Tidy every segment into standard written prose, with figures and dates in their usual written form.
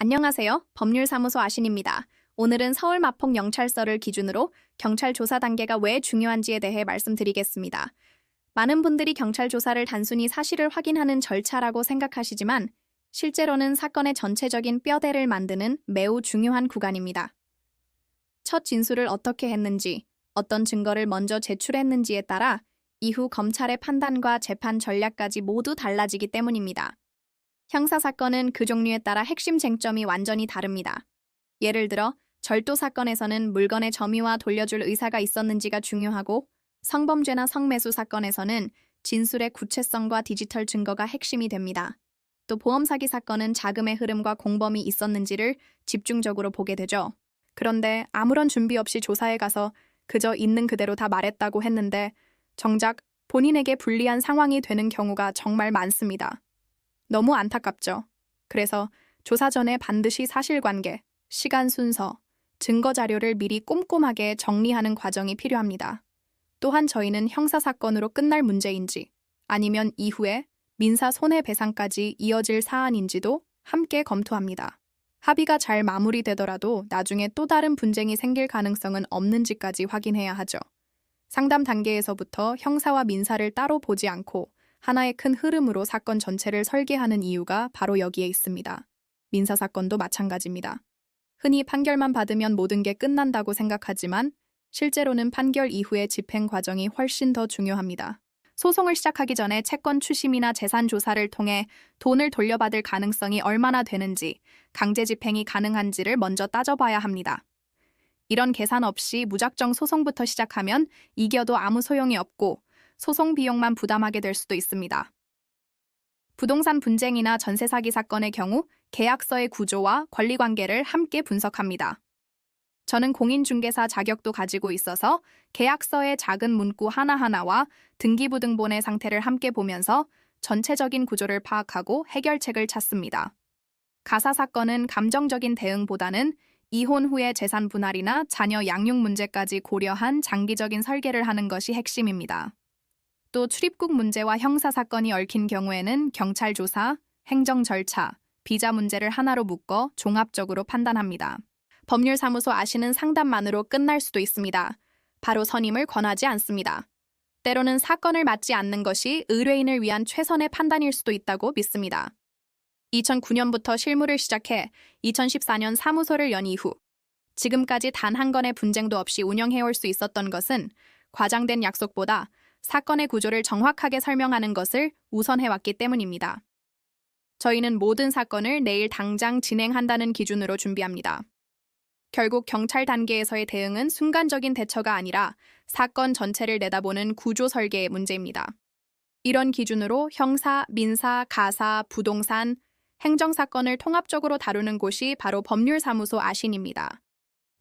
안녕하세요. 법률사무소 아신입니다. 오늘은 서울 마포경찰서를 기준으로 경찰 조사 단계가 왜 중요한지에 대해 말씀드리겠습니다. 많은 분들이 경찰 조사를 단순히 사실을 확인하는 절차라고 생각하시지만 실제로는 사건의 전체적인 뼈대를 만드는 매우 중요한 구간입니다. 첫 진술을 어떻게 했는지, 어떤 증거를 먼저 제출했는지에 따라 이후 검찰의 판단과 재판 전략까지 모두 달라지기 때문입니다. 형사사건은 그 종류에 따라 핵심 쟁점이 완전히 다릅니다. 예를 들어 절도 사건에서는 물건의 점유와 돌려줄 의사가 있었는지가 중요하고, 성범죄나 성매수 사건에서는 진술의 구체성과 디지털 증거가 핵심이 됩니다. 또 보험사기 사건은 자금의 흐름과 공범이 있었는지를 집중적으로 보게 되죠. 그런데 아무런 준비 없이 조사에 가서 그저 있는 그대로 다 말했다고 했는데 정작 본인에게 불리한 상황이 되는 경우가 정말 많습니다. 너무 안타깝죠. 그래서 조사 전에 반드시 사실관계, 시간 순서, 증거 자료를 미리 꼼꼼하게 정리하는 과정이 필요합니다. 또한 저희는 형사사건으로 끝날 문제인지 아니면 이후에 민사 손해배상까지 이어질 사안인지도 함께 검토합니다. 합의가 잘 마무리되더라도 나중에 또 다른 분쟁이 생길 가능성은 없는지까지 확인해야 하죠. 상담 단계에서부터 형사와 민사를 따로 보지 않고 하나의 큰 흐름으로 사건 전체를 설계하는 이유가 바로 여기에 있습니다. 민사사건도 마찬가지입니다. 흔히 판결만 받으면 모든 게 끝난다고 생각하지만 실제로는 판결 이후의 집행 과정이 훨씬 더 중요합니다. 소송을 시작하기 전에 채권 추심이나 재산 조사를 통해 돈을 돌려받을 가능성이 얼마나 되는지, 강제 집행이 가능한지를 먼저 따져봐야 합니다. 이런 계산 없이 무작정 소송부터 시작하면 이겨도 아무 소용이 없고 소송 비용만 부담하게 될 수도 있습니다. 부동산 분쟁이나 전세 사기 사건의 경우 계약서의 구조와 권리관계를 함께 분석합니다. 저는 공인중개사 자격도 가지고 있어서 계약서의 작은 문구 하나하나와 등기부등본의 상태를 함께 보면서 전체적인 구조를 파악하고 해결책을 찾습니다. 가사 사건은 감정적인 대응보다는 이혼 후의 재산 분할이나 자녀 양육 문제까지 고려한 장기적인 설계를 하는 것이 핵심입니다. 또 출입국 문제와 형사사건이 얽힌 경우에는 경찰 조사, 행정 절차, 비자 문제를 하나로 묶어 종합적으로 판단합니다. 법률사무소 아시는 상담만으로 끝날 수도 있습니다. 바로 선임을 권하지 않습니다. 때로는 사건을 맡지 않는 것이 의뢰인을 위한 최선의 판단일 수도 있다고 믿습니다. 2009년부터 실무를 시작해 2014년 사무소를 연 이후 지금까지 단 한 건의 분쟁도 없이 운영해올 수 있었던 것은 과장된 약속보다 사건의 구조를 정확하게 설명하는 것을 우선해왔기 때문입니다. 저희는 모든 사건을 내일 당장 진행한다는 기준으로 준비합니다. 결국 경찰 단계에서의 대응은 순간적인 대처가 아니라 사건 전체를 내다보는 구조 설계의 문제입니다. 이런 기준으로 형사, 민사, 가사, 부동산, 행정사건을 통합적으로 다루는 곳이 바로 법률사무소 아신입니다.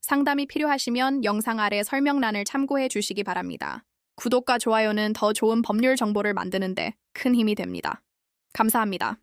상담이 필요하시면 영상 아래 설명란을 참고해 주시기 바랍니다. 구독과 좋아요는 더 좋은 법률 정보를 만드는 데 큰 힘이 됩니다. 감사합니다.